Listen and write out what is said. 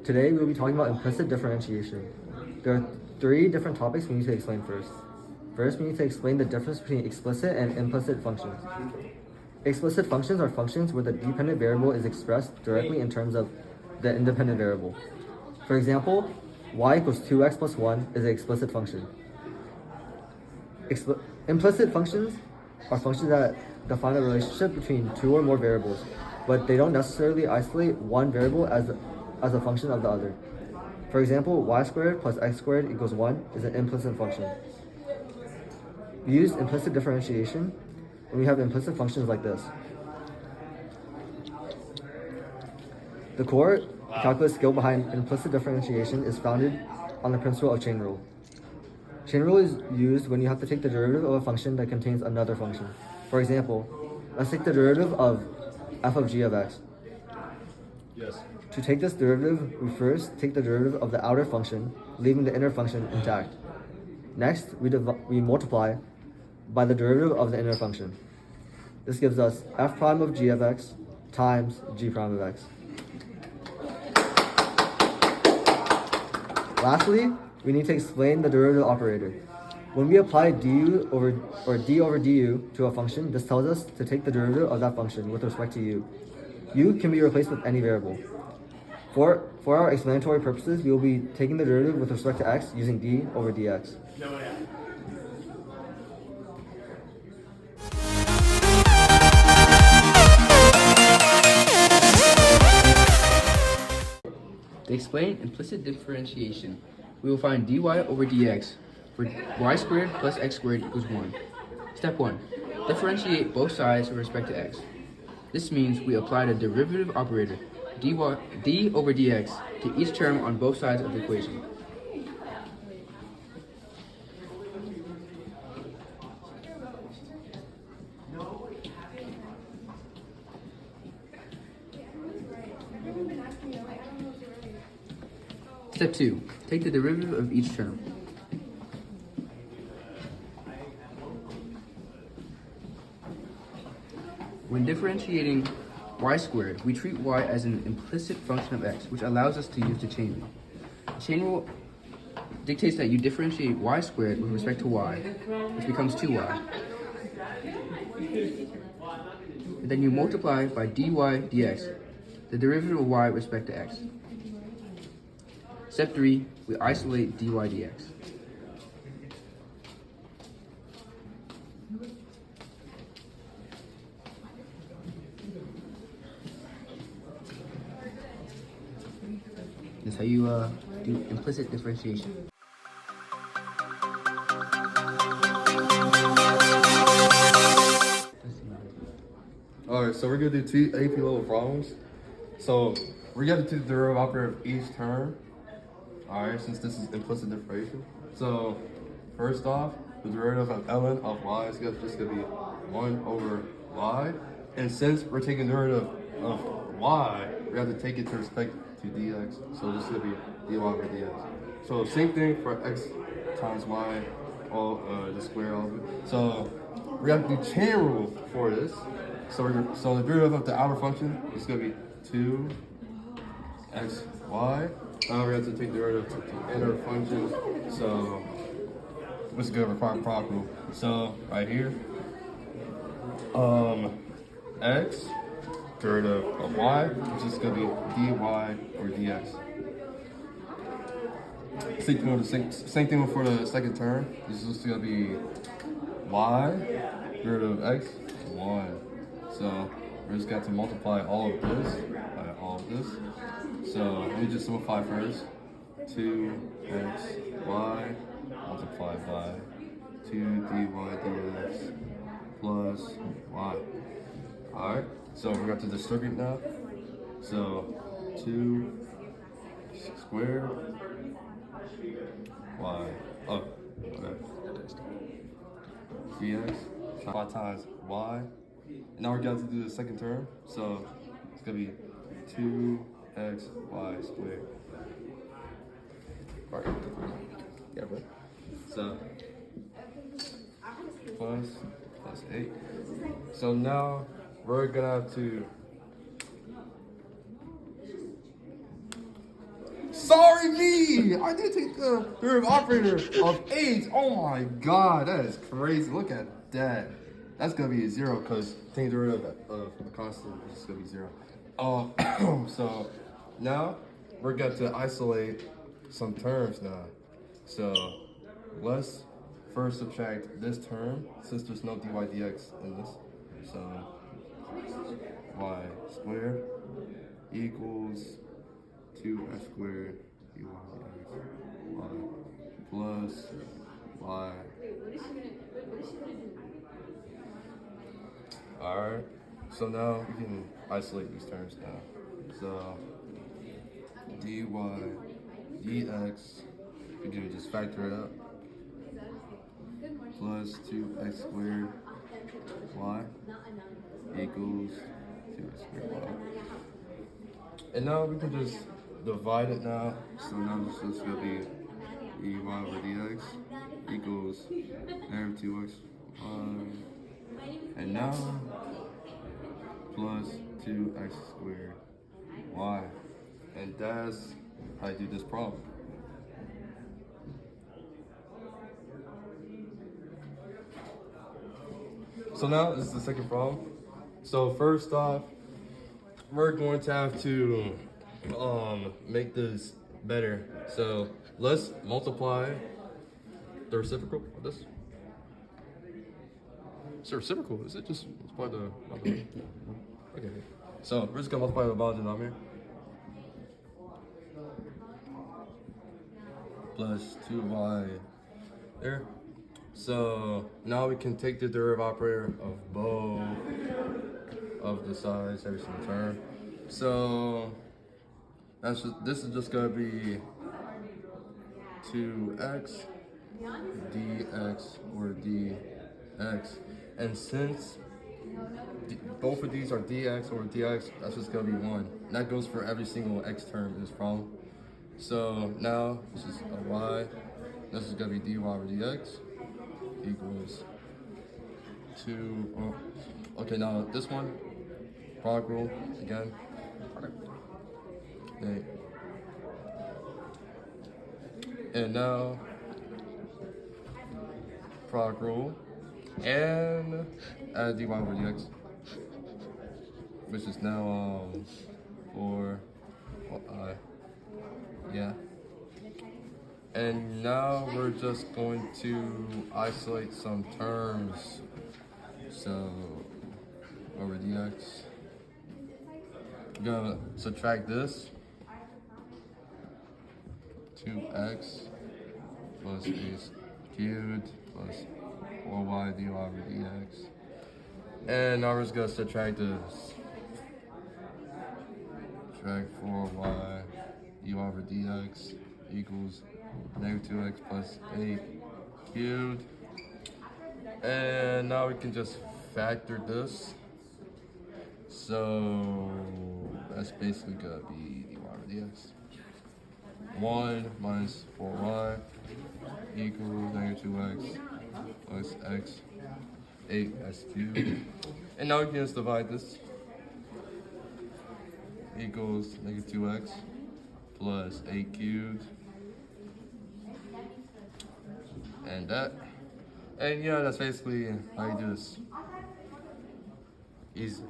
Today we will be talking about implicit differentiation. There are three different topics we need to explain first. First, we need to explain the difference between explicit and implicit functions. Explicit functions are functions where the dependent variable is expressed directly in terms of the independent variable. For example, y equals 2x plus 1 is an explicit function. Implicit functions are functions that define a relationship between two or more variables, but they don't necessarily isolate one variable as a function of the other. For example, y squared plus x squared equals 1 is an implicit function. We use implicit differentiation when we have implicit functions like this. The core calculus skill behind implicit differentiation is founded on the principle of chain rule. Chain rule is used when you have to take the derivative of a function that contains another function. For example, let's take the derivative of f of g of x. Yes. To take this derivative, we first take the derivative of the outer function, leaving the inner function intact. Next, we multiply by the derivative of the inner function. This gives us f prime of g of x times g prime of x. Lastly, we need to explain the derivative operator. When we apply du over du to a function, this tells us to take the derivative of that function with respect to u. U can be replaced with any variable. For our explanatory purposes, we will be taking the derivative with respect to x using d over dx. To explain implicit differentiation, we will find dy over dx for y squared plus x squared equals 1. Step 1. Differentiate both sides with respect to x. This means we apply the derivative operator, d over dx, to each term on both sides of the equation. Step 2. Take the derivative of each term. When differentiating y squared, we treat y as an implicit function of x, which allows us to use the chain rule. The chain rule dictates that you differentiate y squared with respect to y, which becomes 2y. And then you multiply by dy dx, the derivative of y with respect to x. Step 3, we isolate dy dx. That's how you do implicit differentiation. Alright, so we're gonna do two AP level problems. So we're gonna do the derivative operator of each term. Alright, since this is implicit differentiation. So first off, the derivative of ln of y is just gonna be 1 over y. And since we're taking the derivative of y, we have to take it to respect to dx. So this is gonna be dy over dx. So same thing for x times y, all the square of it. So we have to do chain rule for this. So the derivative of the outer function is gonna be 2xy. Now we have to take the derivative of the inner function. So what's gonna require proper rule? So right here, x derivative of y, which is gonna be dy over dx. Same thing for the second term. This is just gonna be y derivative of x 1. So we're just going to multiply all of this by all of this. So let me just simplify first. 2xy multiplied by 2 dy dx plus y. Alright, so we're going to distribute now. So 2 squared y. Oh, okay. dx 5 times y. And now we're going to do the second term. So it's going to be 2xy squared. All right. Yeah, bro. So plus 8. So now we're going to have to sorry, me. I did take the derivative operator of 8. Oh my god, that is crazy. Look at that. That's gonna be a 0 because taking the derivative of a constant is just gonna be 0. So now we're going to isolate some terms now. So let's first subtract this term since there's no dy dx in this. So y squared equals 2x squared dy dx y plus y. Alright, so now we can isolate these terms now. So dy dx, we can just factor it up, plus 2x squared y equals 2x squared y. And now we can just divide it now. So now this is going to be dy over dx equals negative 2x y. And now plus 2x squared y. And that's how I do this problem. So now this is the second problem. So first off, we're going to have to make this better. So let's multiply the reciprocal of this. It's a reciprocal, is it? Just multiply the okay. So we're just gonna multiply the bottom denominator. Plus 2y there. So now we can take the derivative operator of both of the sides, every single term. So this is just gonna be 2x dx or dx. And since both of these are dx or dx, that's just gonna be 1. And that goes for every single x term in this problem. So now this is a y. This is gonna be dy over dx equals 2. Oh, okay, now this one, product rule again. Okay. And now product rule and add dy over dx, which is now for yeah. And now we're just going to isolate some terms. So over dx, we're gonna subtract this 2x plus a cubed plus 4y dy over dx. And now we're just gonna subtract this. Subtract 4y dy over dx equals negative 2x plus 8 cubed. And now we can just factor this. So that's basically gonna be dy over dx. 1 minus 4y equals negative 2x plus x 8x cubed. And now we can just divide this. Equals negative 2x plus 8 cubed. And that. And yeah, that's basically how you do this. Easy.